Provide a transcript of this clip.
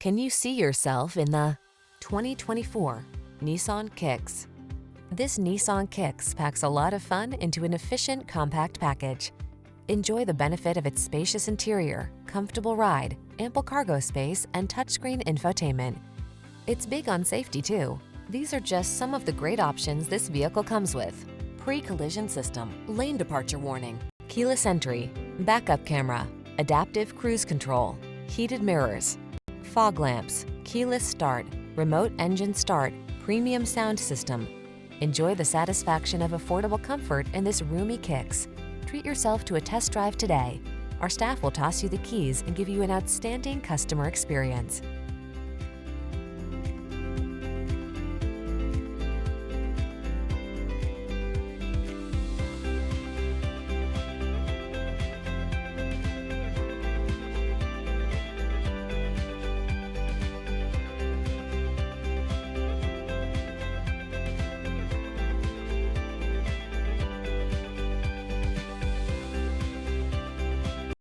Can you see yourself in the 2024 Nissan Kicks? This Nissan Kicks packs a lot of fun into an efficient, compact package. Enjoy the benefit of its spacious interior, comfortable ride, ample cargo space, and touchscreen infotainment. It's big on safety too. These are just some of the great options this vehicle comes with: pre-collision system, lane departure warning, keyless entry, backup camera, adaptive cruise control, heated mirrors, fog lamps, keyless start, remote engine start, premium sound system. Enjoy the satisfaction of affordable comfort in this roomy Kicks. Treat yourself to a test drive today. Our staff will toss you the keys and give you an outstanding customer experience.